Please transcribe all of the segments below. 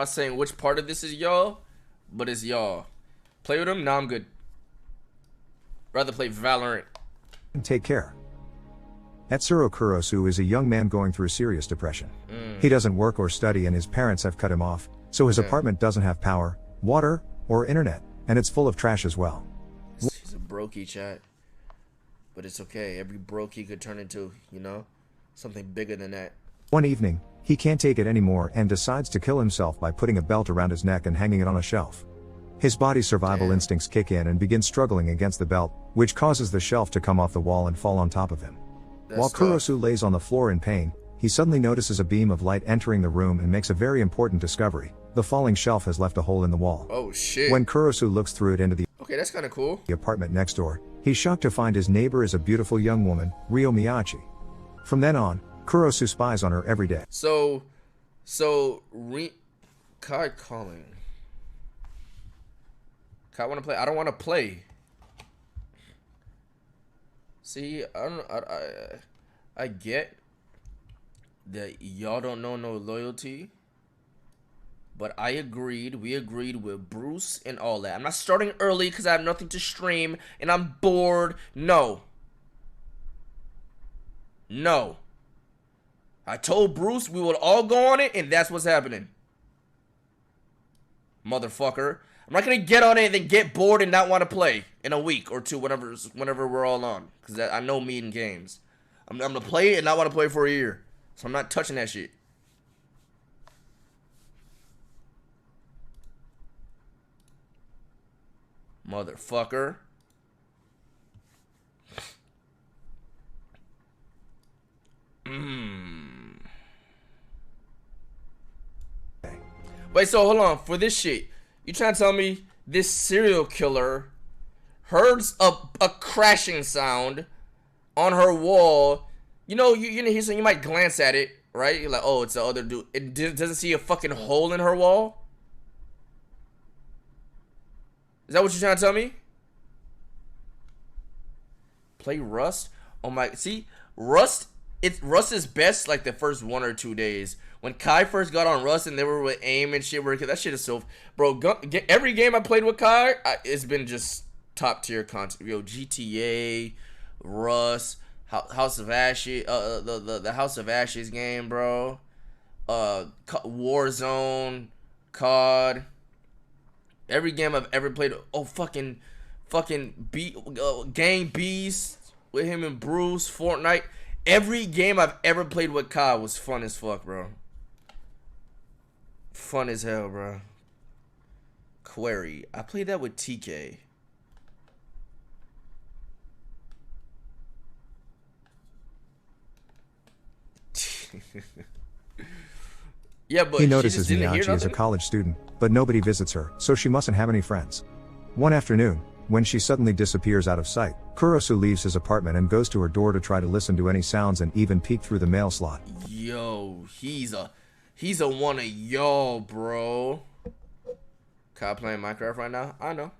not saying which part of this is y'all, but it's y'all. Play with him? Nah, I'm good. Rather play Valorant. Take care. Etsuro Kurosu is a young man going through serious depression. He doesn't work or study and his parents have cut him off, so his apartment doesn't have power, water, or internet, and it's full of trash as well. He's a brokey, chat. But it's okay. Every brokey could turn into, you know, something bigger than that. One evening, he can't take it anymore and decides to kill himself by putting a belt around his neck and hanging it on a shelf. His body's survival instincts kick in and begin struggling against the belt, which causes the shelf to come off the wall and fall on top of him. While Kurosu lays on the floor in pain, he suddenly notices a beam of light entering the room and makes a very important discovery. The falling shelf has left a hole in the wall. Oh shit. When Kurosu looks through it into the that's kind of cool. The apartment next door, he's shocked to find his neighbor is a beautiful young woman, Ryo Miyachi. From then on, Kurosu spies on her every day. Kai calling. Kai wanna play? I don't wanna play. See, I get that y'all don't know no loyalty. But we agreed with Bruce and all that. I'm not starting early because I have nothing to stream and I'm bored. No. I told Bruce we would all go on it and that's what's happening. Motherfucker. I'm not going to get on it and then get bored and not want to play in a week or two, whenever we're all on. Because I know me in games. I'm going to play and not want to play for a year. So I'm not touching that shit. Motherfucker. Wait, so hold on. For this shit, you trying to tell me this serial killer heard a crashing sound on her wall? You know, you hear something, you might glance at it, right? You're like, oh, it's the other dude. It doesn't see a fucking hole in her wall? Is that what you're trying to tell me? Play Rust? Oh my, see, Rust is best like the first 1 or 2 days. When Kai first got on Rust and they were with aim and shit, that shit is so, bro, every game I played with Kai, it's been just top tier content. Yo, GTA, Rust, House of Ashes, the House of Ashes game, bro. Warzone, COD. Every game I've ever played, Gang Beast with him and Bruce, Fortnite. Every game I've ever played with Kai was fun as fuck, bro. Fun as hell, bro. Query. I played that with TK. Yeah, but he notices Miyachi is a college student, but nobody visits her, so she mustn't have any friends. One afternoon, when she suddenly disappears out of sight, Kurosu leaves his apartment and goes to her door to try to listen to any sounds and even peek through the mail slot. Yo, he's a one of y'all, bro. Kai playing Minecraft right now? I know.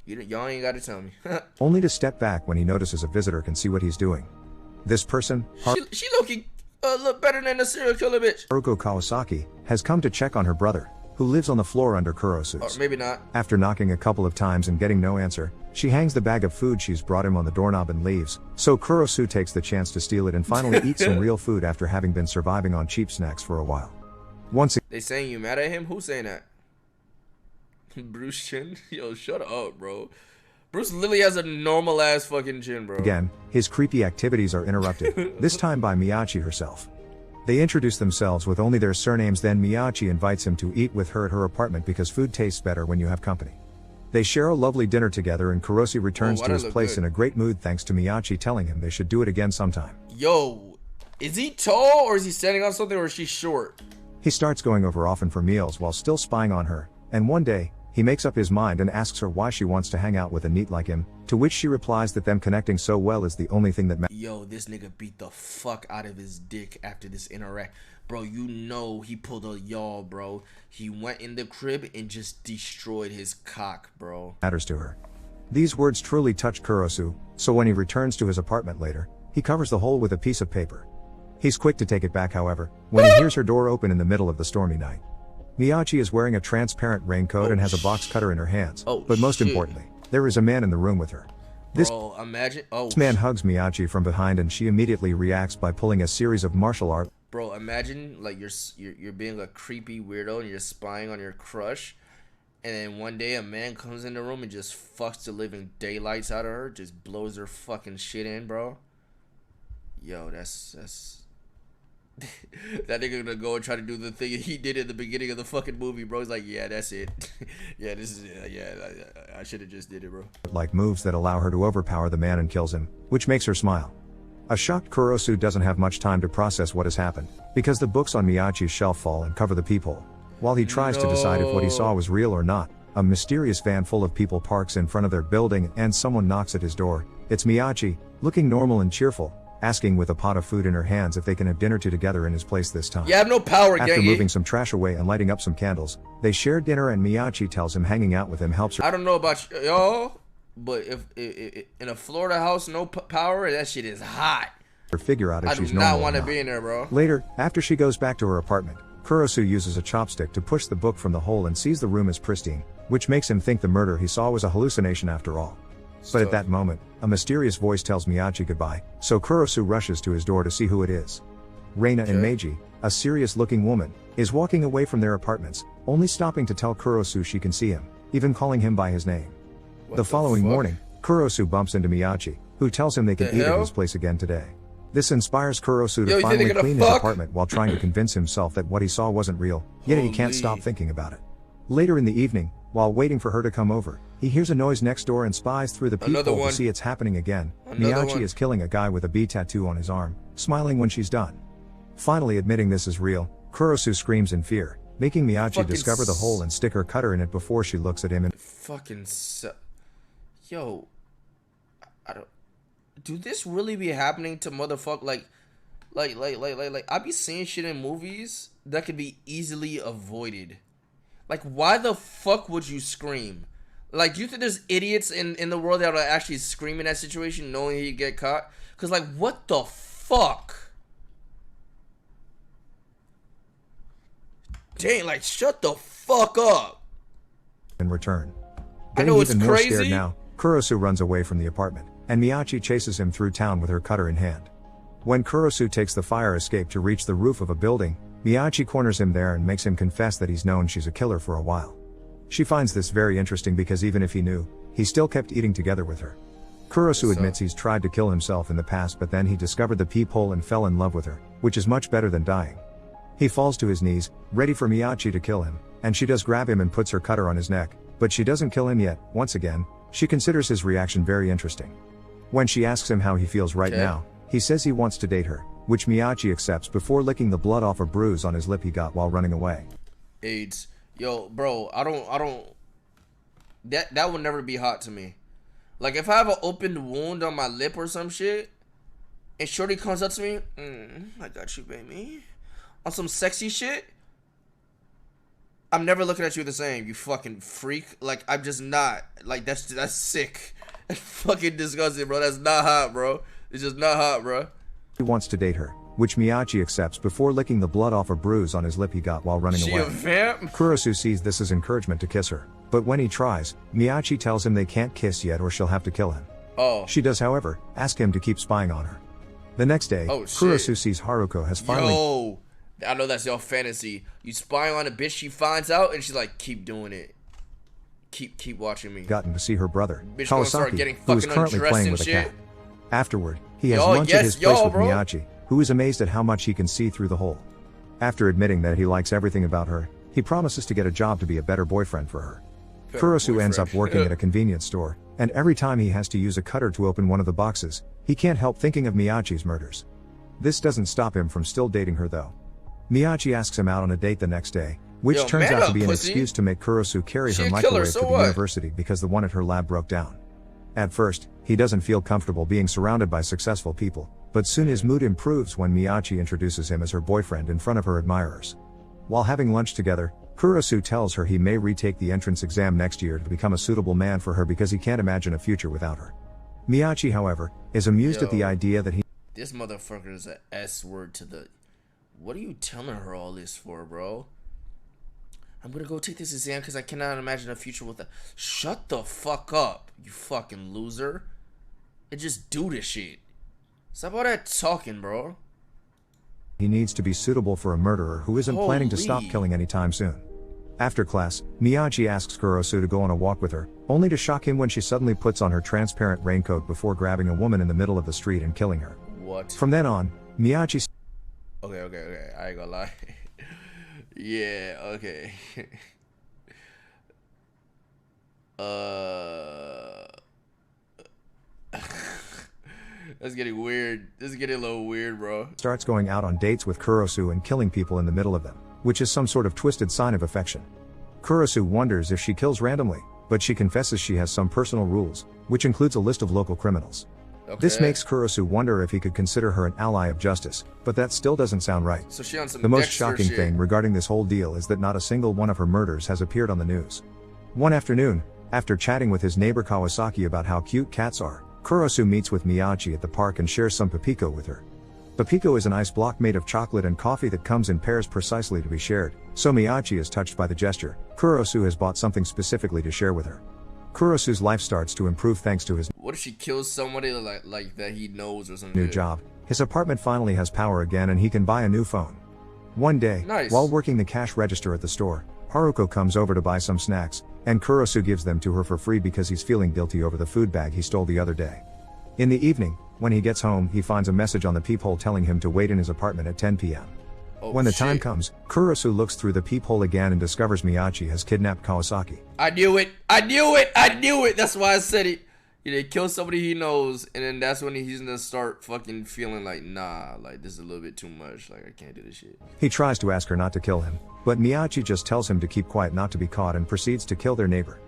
Y'all ain't gotta tell me. Only to step back when he notices a visitor can see what he's doing. This person, she looking look better than a serial killer bitch. Haruko Kawasaki, has come to check on her brother, who lives on the floor under Kurosu's. Or maybe not. After knocking a couple of times and getting no answer, she hangs the bag of food she's brought him on the doorknob and leaves, so Kurosu takes the chance to steal it and finally eat some real food after having been surviving on cheap snacks for a while. They saying you mad at him? Who's saying that? Bruce Chin? Yo, shut up, bro. Bruce literally has a normal ass fucking chin, bro. Again, his creepy activities are interrupted, this time by Miyachi herself. They introduce themselves with only their surnames, then Miyachi invites him to eat with her at her apartment because food tastes better when you have company. They share a lovely dinner together and Kurosu returns to his place in a great mood thanks to Miyachi telling him they should do it again sometime. Yo, is he tall or is he standing on something or is she short? He starts going over often for meals while still spying on her, and one day, he makes up his mind and asks her why she wants to hang out with a NEET like him, to which she replies that them connecting so well is the only thing that matters. Yo, this nigga beat the fuck out of his dick after this interact. Bro, you know he pulled a y'all, bro. He went in the crib and just destroyed his cock, bro. Matters to her. These words truly touch Kurosu, so when he returns to his apartment later, he covers the hole with a piece of paper. He's quick to take it back, however, when he hears her door open in the middle of the stormy night. Miyachi is wearing a transparent raincoat and has a box cutter in her hands. But most importantly, there is a man in the room with her. This man hugs Miyachi from behind and she immediately reacts by pulling a series of martial art. Bro, imagine like you're being a creepy weirdo and you're spying on your crush, and then one day a man comes in the room and just fucks the living daylights out of her, just blows her fucking shit in, bro. Yo, that's that nigga gonna go and try to do the thing he did in the beginning of the fucking movie, bro. He's like, yeah, that's it. Yeah, this is it. Yeah, I should have just did it, bro. Like moves that allow her to overpower the man and kills him, which makes her smile. A shocked Kurosu doesn't have much time to process what has happened, because the books on Miyachi's shelf fall and cover the peephole. While he tries to decide if what he saw was real or not, a mysterious van full of people parks in front of their building and someone knocks at his door. It's Miyachi, looking normal and cheerful, asking with a pot of food in her hands if they can have dinner together in his place this time. You have no power, After moving some trash away and lighting up some candles, they share dinner and Miyachi tells him hanging out with him helps her. I don't know about y'all, but if in a Florida house, no power, that shit is hot. Figure out if she's normal. I do not want to be in there, bro. Later, after she goes back to her apartment, Kurosu uses a chopstick to push the book from the hole and sees the room as pristine, which makes him think the murder he saw was a hallucination after all. But at that moment, a mysterious voice tells Miyachi goodbye, so Kurosu rushes to his door to see who it is. Reina and Meiji, a serious-looking woman, is walking away from their apartments, only stopping to tell Kurosu she can see him, even calling him by his name. The following morning, Kurosu bumps into Miyachi, who tells him they can eat at his place again today. This inspires Kurosu to finally clean his apartment while trying to convince himself that what he saw wasn't real, yet he can't stop thinking about it. Later in the evening, while waiting for her to come over, he hears a noise next door and spies through the peephole to see it's happening again. Miyachi is killing a guy with a bee tattoo on his arm, smiling when she's done. Finally admitting this is real, Kurosu screams in fear, making Miyachi discover the hole and stick her cutter in it before she looks at him and yo, I don't. Do this really be happening to motherfucker? Like, I be seeing shit in movies that could be easily avoided. Like, why the fuck would you scream? Like, do you think there's idiots in the world that would actually scream in that situation knowing he'd get caught? Because, like, what the fuck? Dang, like, shut the fuck up. In return. I know it's even more crazy. Scared now, Kurosu runs away from the apartment, and Miyachi chases him through town with her cutter in hand. When Kurosu takes the fire escape to reach the roof of a building, Miyachi corners him there and makes him confess that he's known she's a killer for a while. She finds this very interesting because even if he knew, he still kept eating together with her. Kurosu admits he's tried to kill himself in the past, but then he discovered the peephole and fell in love with her, which is much better than dying. He falls to his knees, ready for Miyachi to kill him, and she does grab him and puts her cutter on his neck, but she doesn't kill him yet. Once again, she considers his reaction very interesting. When she asks him how he feels right now, he says he wants to date her, which Miyachi accepts before licking the blood off a bruise on his lip he got while running away. AIDS. Yo, bro, I don't that would never be hot to me. Like, if I have an open wound on my lip or some shit, and shorty comes up to me, I got you, baby, on some sexy shit, I'm never looking at you the same, you fucking freak. Like, I'm just not. Like, that's sick. That's fucking disgusting, bro. That's not hot, bro. It's just not hot, bro. He wants to date her, which Miyachi accepts before licking the blood off a bruise on his lip he got while running away. Kurosu sees this as encouragement to kiss her, but when he tries, Miyachi tells him they can't kiss yet or she'll have to kill him. She does, however, ask him to keep spying on her. The next day, Kurosu sees Haruko has finally... Yo, I know that's your fantasy. You spying on a bitch, she finds out, and she's like, keep doing it. Keep watching me. Gotten to see her brother, bitch Kawasaki, who is currently playing with a cat. Afterward, he has lunch at his place with Miyachi, who is amazed at how much he can see through the hole. After admitting that he likes everything about her, he promises to get a job to be a better boyfriend for her. Kurosu ends up working at a convenience store, and every time he has to use a cutter to open one of the boxes, he can't help thinking of Miyachi's murders. This doesn't stop him from still dating her though. Miyachi asks him out on a date the next day, which turns out to be an excuse to make Kurosu carry her microwave to the university because the one at her lab broke down. At first, he doesn't feel comfortable being surrounded by successful people, but soon his mood improves when Miyachi introduces him as her boyfriend in front of her admirers. While having lunch together, Kurosu tells her he may retake the entrance exam next year to become a suitable man for her because he can't imagine a future without her. Miyachi, however, is amused at the idea that this motherfucker is a S word to the... What are you telling her all this for, bro? I'm gonna go take this exam because I cannot imagine a future with a. Shut the fuck up, you fucking loser. And just do this shit. Stop all that talking, bro. He needs to be suitable for a murderer who isn't planning to stop killing anytime soon. After class, Miyachi asks Kurosu to go on a walk with her, only to shock him when she suddenly puts on her transparent raincoat before grabbing a woman in the middle of the street and killing her. What? From then on, Miyachi... Okay. I ain't gonna lie. Yeah, okay. That's getting weird. This is getting a little weird, bro. Starts going out on dates with Kurosu and killing people in the middle of them, which is some sort of twisted sign of affection. Kurosu wonders if she kills randomly, but she confesses she has some personal rules, which includes a list of local criminals. Okay. This makes Kurosu wonder if he could consider her an ally of justice, but that still doesn't sound right. So she on some the most Dexter shocking shit. thing regarding this whole deal is that not a single one of her murders has appeared on the news. One afternoon, after chatting with his neighbor Kawasaki about how cute cats are, Kurosu meets with Miyachi at the park and shares some Papiko with her. Papiko is an ice block made of chocolate and coffee that comes in pairs precisely to be shared, so Miyachi is touched by the gesture. Kurosu has bought something specifically to share with her. Kurosu's life starts to improve thanks to his What if she kills somebody like that he knows or something? New job. His apartment finally has power again and he can buy a new phone. One day, while working the cash register at the store, Haruko comes over to buy some snacks, and Kurosu gives them to her for free because he's feeling guilty over the food bag he stole the other day. In the evening, when he gets home, he finds a message on the peephole telling him to wait in his apartment at 10 p.m. When the time comes, Kurosu looks through the peephole again and discovers Miyachi has kidnapped Kawasaki. I knew it! That's why I said it. He kills somebody he knows, and then that's when he's gonna start fucking feeling like, nah, like this is a little bit too much. Like I can't do this shit. He tries to ask her not to kill him, but Miyachi just tells him to keep quiet not to be caught and proceeds to kill their neighbor.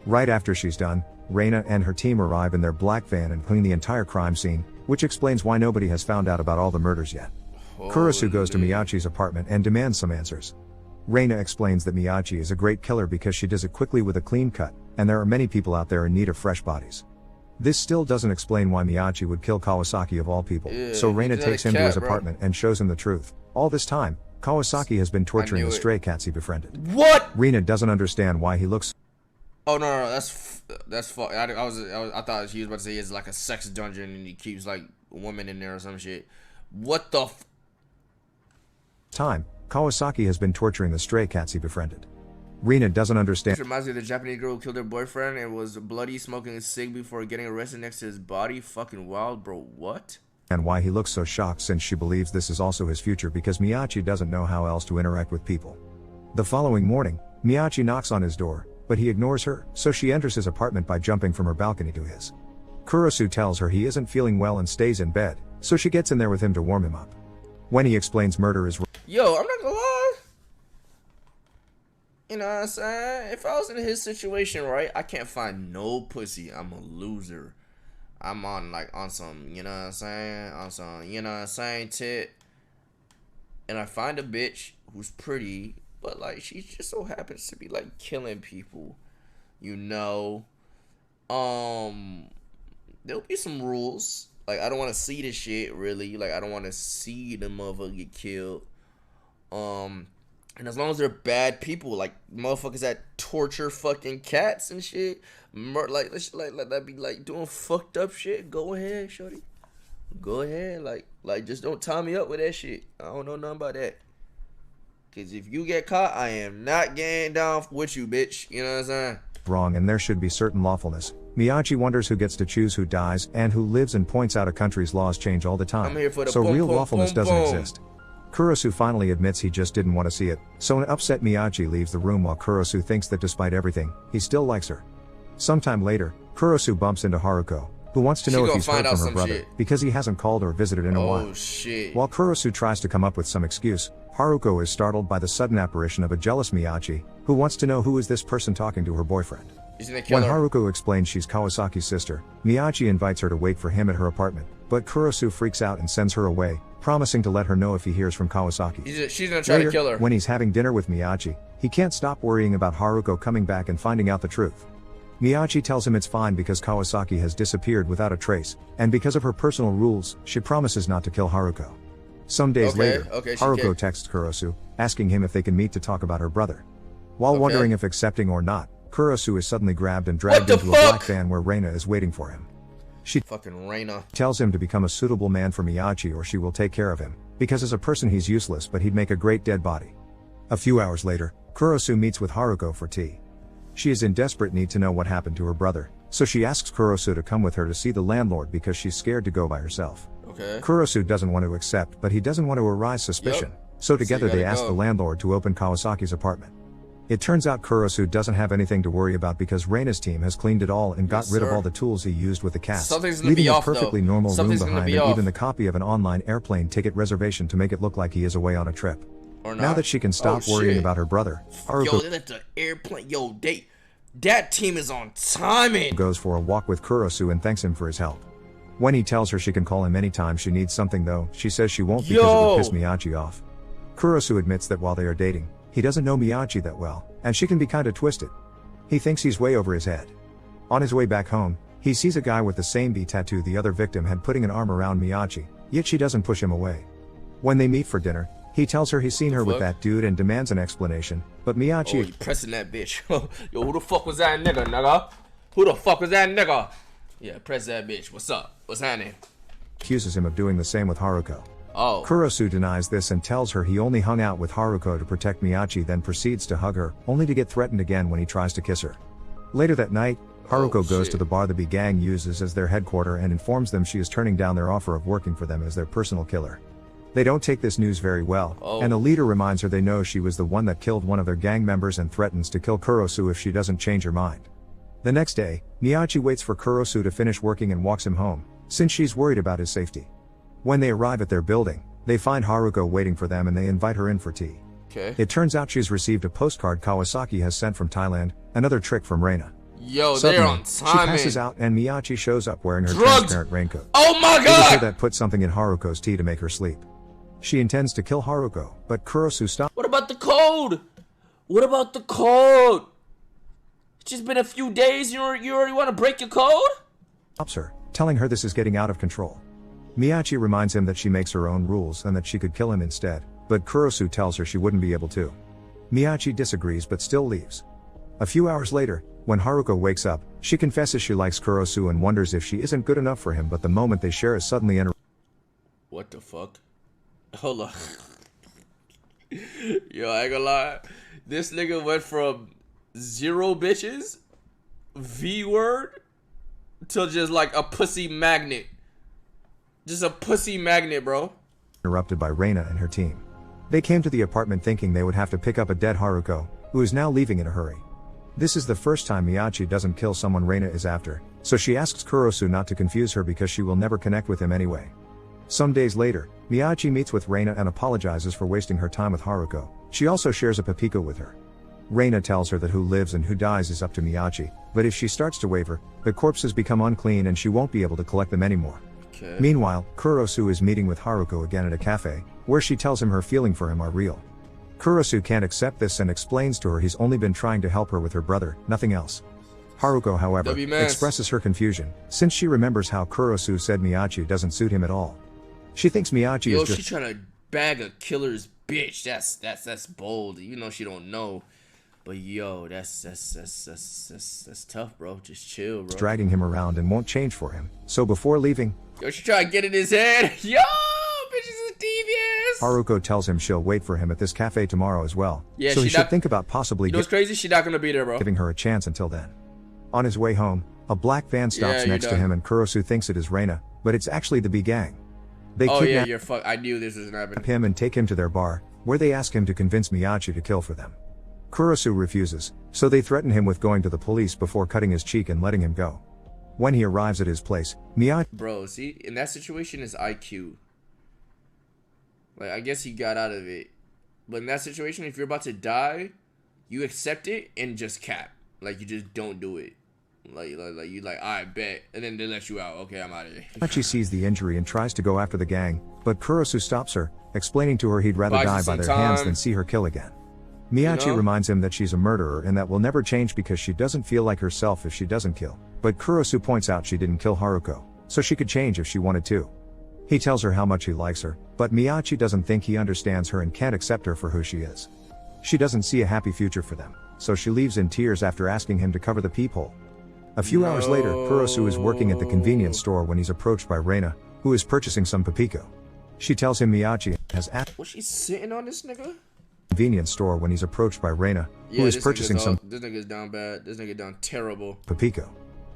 Right after she's done, Reina and her team arrive in their black van and clean the entire crime scene, which explains why nobody has found out about all the murders yet. Kurosu goes to Miyachi's apartment and demands some answers. Reina explains that Miyachi is a great killer because she does it quickly with a clean cut, and there are many people out there in need of fresh bodies. This still doesn't explain why Miyachi would kill Kawasaki of all people, so Reina takes him to his apartment and shows him the truth. All this time, Kawasaki has been torturing the stray cats he befriended. What? Reina doesn't understand why he looks... Oh no, that's fuck. I thought he was about to say it's like a sex dungeon and he keeps like a woman in there or some shit. What the time, Kawasaki has been torturing the stray cats he befriended. Reina doesn't understand. This reminds me of the Japanese girl who killed her boyfriend and was bloody smoking a cig before getting arrested next to his body. Fucking wild, bro. What? And why he looks so shocked since she believes this is also his future because Miyachi doesn't know how else to interact with people. The following morning, Miyachi knocks on his door, but he ignores her, so she enters his apartment by jumping from her balcony to his. Kurosu tells her he isn't feeling well and stays in bed, so she gets in there with him to warm him up. When he explains murder is... Yo, I'm not gonna lie. You know what I'm saying? If I was in his situation, right, I can't find no pussy. I'm a loser. I'm on some, you know what I'm saying? On some, you know what I'm saying, tit. And I find a bitch who's pretty, but like she just so happens to be like killing people. You know. There'll be some rules. Like I don't want to see this shit really. Like I don't want to see the motherfucker get killed. And as long as they're bad people, like motherfuckers that torture fucking cats and shit, like let that be like doing fucked up shit. Go ahead, shorty. Go ahead, like just don't tie me up with that shit. I don't know nothing about that. Cause if you get caught, I am not getting down with you, bitch. You know what I'm saying? Wrong, and there should be certain lawfulness. Miyachi wonders who gets to choose who dies and who lives and points out a country's laws change all the time. I'm here for the so boom, real boom, lawfulness boom, doesn't boom. exist. Kurosu finally admits he just didn't want to see it, so an upset Miyachi leaves the room while Kurosu thinks that despite everything, he still likes her. Sometime later, Kurosu bumps into Haruko, who wants to know if he's heard from her brother, because he hasn't called or visited in a while. Oh shit. While Kurosu tries to come up with some excuse, Haruko is startled by the sudden apparition of a jealous Miyachi, who wants to know who is this person talking to her boyfriend. When Haruko explains she's Kawasaki's sister, Miyachi invites her to wait for him at her apartment, but Kurosu freaks out and sends her away, promising to let her know if he hears from Kawasaki. She's gonna try to kill her. When he's having dinner with Miyachi, he can't stop worrying about Haruko coming back and finding out the truth. Miyachi tells him it's fine because Kawasaki has disappeared without a trace, and because of her personal rules, she promises not to kill Haruko. Some days later, Haruko texts Kurosu, asking him if they can meet to talk about her brother. While Okay. wondering if accepting or not, Kurosu is suddenly grabbed and dragged the into a fuck? black van where Reina is waiting for him. She Fucking Reina. tells him to become a suitable man for Miyachi or she will take care of him, because as a person he's useless but he'd make a great dead body. A few hours later, Kurosu meets with Haruko for tea. She is in desperate need to know what happened to her brother, so she asks Kurosu to come with her to see the landlord because she's scared to go by herself. Okay. Kurosu doesn't want to accept, but he doesn't want to arouse suspicion, so together gotta they ask go. the landlord to open Kawasaki's apartment. It turns out Kurosu doesn't have anything to worry about because Reina's team has cleaned it all and got Yes, rid of sir. all the tools he used with the cast, Something's gonna leaving be a off, though. perfectly normal room Something's gonna behind be and off. even the copy of an online airplane ticket reservation to make it look like he is away on a trip. Or not. Now that she can stop worrying shit. about her brother, Yo, Haruko they let the airplane. Yo, that team is on timing. goes for a walk with Kurosu and thanks him for his help. When he tells her she can call him anytime she needs something though, she says she won't because it would piss Miyachi off. Kurosu admits that while they are dating, he doesn't know Miyachi that well, and she can be kinda twisted. He thinks he's way over his head. On his way back home, he sees a guy with the same B tattoo the other victim had putting an arm around Miyachi, yet she doesn't push him away. When they meet for dinner, he tells her he's seen her with that dude and demands an explanation, but Oh, Miyachi you pressing that bitch. Yo, who the fuck was that nigga? Who the fuck was that nigga? Yeah, press that bitch. What's up? What's happening? accuses him of doing the same with Haruko. Oh. Kurosu denies this and tells her he only hung out with Haruko to protect Miyachi, then proceeds to hug her, only to get threatened again when he tries to kiss her. Later that night, Haruko goes to the bar the B gang uses as their headquarters and informs them she is turning down their offer of working for them as their personal killer. They don't take this news very well, and the leader reminds her they know she was the one that killed one of their gang members and threatens to kill Kurosu if she doesn't change her mind. The next day, Miyachi waits for Kurosu to finish working and walks him home, since she's worried about his safety. When they arrive at their building, they find Haruko waiting for them and they invite her in for tea. Okay. It turns out she's received a postcard Kawasaki has sent from Thailand, another trick from Reina. Yo, Suddenly, they're on she timing. passes out and Miyachi shows up wearing her Drugged. transparent raincoat. Oh my It was her god! that put something in Haruko's tea to make her sleep. She intends to kill Haruko, but Kurosu stops What about the code? What about the code? It's just been a few days. You already want to break your code? her, telling her this is getting out of control. Miyachi reminds him that she makes her own rules and that she could kill him instead, but Kurosu tells her she wouldn't be able to. Miyachi disagrees but still leaves. A few hours later, when Haruko wakes up, she confesses she likes Kurosu and wonders if she isn't good enough for him, but the moment they share is suddenly What the fuck? Hold on. Yo, I ain't gonna lie. This nigga went from 0 bitches, V word, to just like a pussy magnet. Just a pussy magnet, bro. interrupted by Reina and her team. They came to the apartment thinking they would have to pick up a dead Haruko, who is now leaving in a hurry. This is the first time Miyachi doesn't kill someone Reina is after, so she asks Kurosu not to confuse her because she will never connect with him anyway. Some days later, Miyachi meets with Reina and apologizes for wasting her time with Haruko. She also shares a Papiko with her. Reina tells her that who lives and who dies is up to Miyachi, but if she starts to waver, the corpses become unclean and she won't be able to collect them anymore. Okay. Meanwhile, Kurosu is meeting with Haruko again at a cafe, where she tells him her feeling for him are real. Kurosu can't accept this and explains to her he's only been trying to help her with her brother, nothing else. Haruko, however, W-Mans. expresses her confusion, since she remembers how Kurosu said Miyachi doesn't suit him at all. She thinks Miyachi Yo, is just she trying to bag a killer's bitch. That's bold. You know she don't know. But yo, that's tough, bro. Just chill, bro. dragging him around and won't change for him, so before leaving, Yo, she trying to get in his head. Yo, bitches is devious. Haruko tells him she'll wait for him at this cafe tomorrow as well, Yeah, so he she should not- think about possibly You know what's crazy? She not gonna be there, bro. giving her a chance until then. On his way home, a black van stops Yeah, you're next to done. him and Kurosu thinks it is Reina, but it's actually the B gang. They Oh yeah, kidnap you're fuck. I knew this was gonna happen. him and take him to their bar, where they ask him to convince Miyachi to kill for them. Kurosu refuses, so they threaten him with going to the police before cutting his cheek and letting him go. When he arrives at his place, Miyachi Bro, see, in that situation is IQ. Like, I guess he got out of it. But in that situation, if you're about to die, you accept it and just cap. Like, you just don't do it. Like you like, I bet. And then they let you out. Okay, I'm out of here. sees the injury and tries to go after the gang, but Kurosu stops her, explaining to her he'd rather Buys die her by some their hands time. than see her kill again. Miyachi know? reminds him that she's a murderer and that will never change because she doesn't feel like herself if she doesn't kill, but Kurosu points out she didn't kill Haruko, so she could change if she wanted to. He tells her how much he likes her, but Miyachi doesn't think he understands her and can't accept her for who she is. She doesn't see a happy future for them, so she leaves in tears after asking him to cover the peephole. A few hours later, Kurosu is working at the convenience store when he's approached by Reina, who is purchasing some Papiko. She tells him Miyachi has asked. Was she sitting on this nigga? Convenience store when he's approached by Reina, who is purchasing some. This nigga's down bad. This nigga down terrible. Papiko.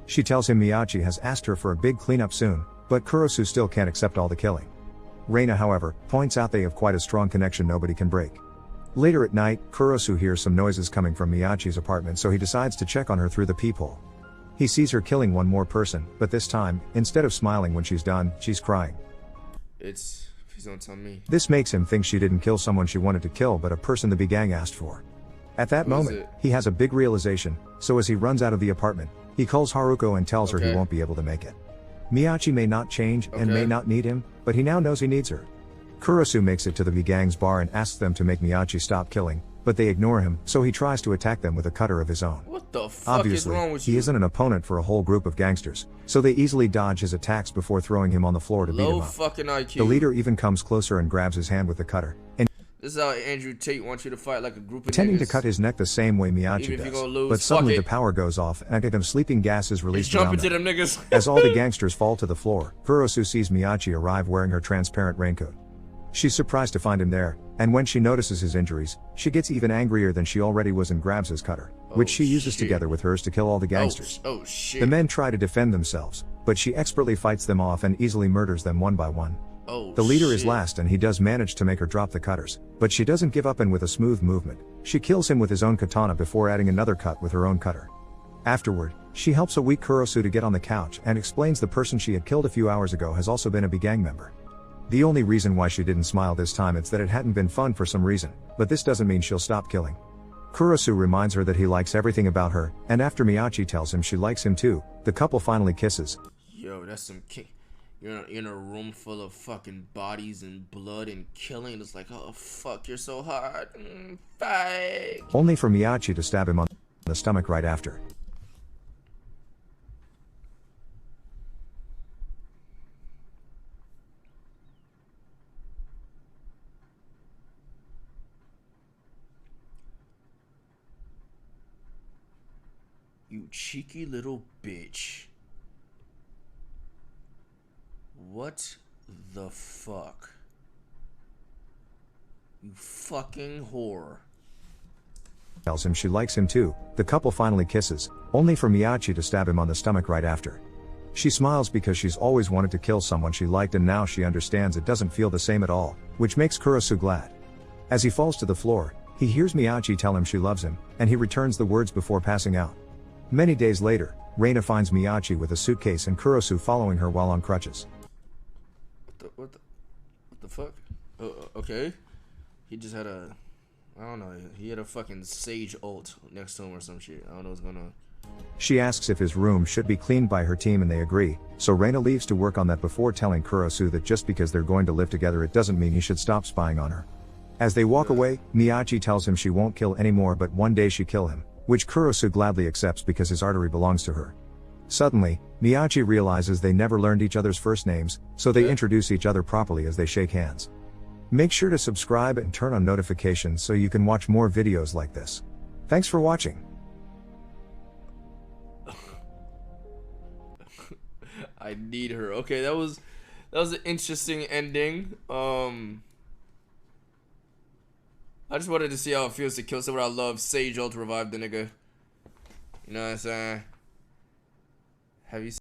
She tells him Miyachi has asked her for a big cleanup soon, but Kurosu still can't accept all the killing. Reina, however, points out they have quite a strong connection nobody can break. Later at night, Kurosu hears some noises coming from Miyachi's apartment, so he decides to check on her through the peephole. He sees her killing one more person, but this time, instead of smiling when she's done, she's crying. Please don't tell me. This makes him think she didn't kill someone she wanted to kill but a person the B gang asked for. At that moment, he has a big realization, so as he runs out of the apartment, he calls Haruko and tells her he won't be able to make it. Miyachi may not change and may not need him, but he now knows he needs her. Kurosu makes it to the B gang's bar and asks them to make Miyachi stop killing, but they ignore him, so he tries to attack them with a cutter of his own. What the fuck is wrong with you? He isn't an opponent for a whole group of gangsters, so they easily dodge his attacks before throwing him on the floor to beat him up. Fucking IQ. The leader even comes closer and grabs his hand with the cutter. And this is how Andrew Tate wants you to fight, like a group of intending niggas. to cut his neck the same way Miyachi does, but suddenly the power goes off and a sleeping gas is released around them. Niggas. As all the gangsters fall to the floor, Kurosu sees Miyachi arrive wearing her transparent raincoat. She's surprised to find him there, and when she notices his injuries, she gets even angrier than she already was and grabs his cutter, which she uses together with hers to kill all the gangsters. Shit. The men try to defend themselves, but she expertly fights them off and easily murders them one by one. The leader is last and he does manage to make her drop the cutters, but she doesn't give up, and with a smooth movement, she kills him with his own katana before adding another cut with her own cutter. Afterward, she helps a weak Kurosu to get on the couch and explains the person she had killed a few hours ago has also been a B gang member. The only reason why she didn't smile this time is that it hadn't been fun for some reason, but this doesn't mean she'll stop killing. Kurosu reminds her that he likes everything about her, and after Miyachi tells him she likes him too, the couple finally kisses. Yo, that's some you're in a room full of fucking bodies and blood and killing. It's like, oh fuck, you're so hot. Fake. Only for Miyachi to stab him on the stomach right after. You cheeky little bitch. What the fuck? You fucking whore. Tells him she likes him too. The couple finally kisses, only for Miyachi to stab him on the stomach right after. She smiles because she's always wanted to kill someone she liked, and now she understands it doesn't feel the same at all, which makes Kurosu glad. As he falls to the floor, he hears Miyachi tell him she loves him, and he returns the words before passing out. Many days later, Reina finds Miyachi with a suitcase and Kurosu following her while on crutches. What the fuck? Okay. He just had a, I don't know, he had a fucking sage ult next to him or some shit. I don't know what's going on. She asks if his room should be cleaned by her team and they agree, so Reina leaves to work on that before telling Kurosu that just because they're going to live together it doesn't mean he should stop spying on her. As they walk away, Miyachi tells him she won't kill anymore, but one day she kill him, which Kurosu gladly accepts because his artery belongs to her. Suddenly, Miyachi realizes they never learned each other's first names, so they introduce each other properly as they shake hands. Make sure to subscribe and turn on notifications so you can watch more videos like this. Thanks for watching. I need her. Okay, that was an interesting ending. I just wanted to see how it feels to kill someone I love. Sage ult to revive the nigga. You know what I'm saying? Have you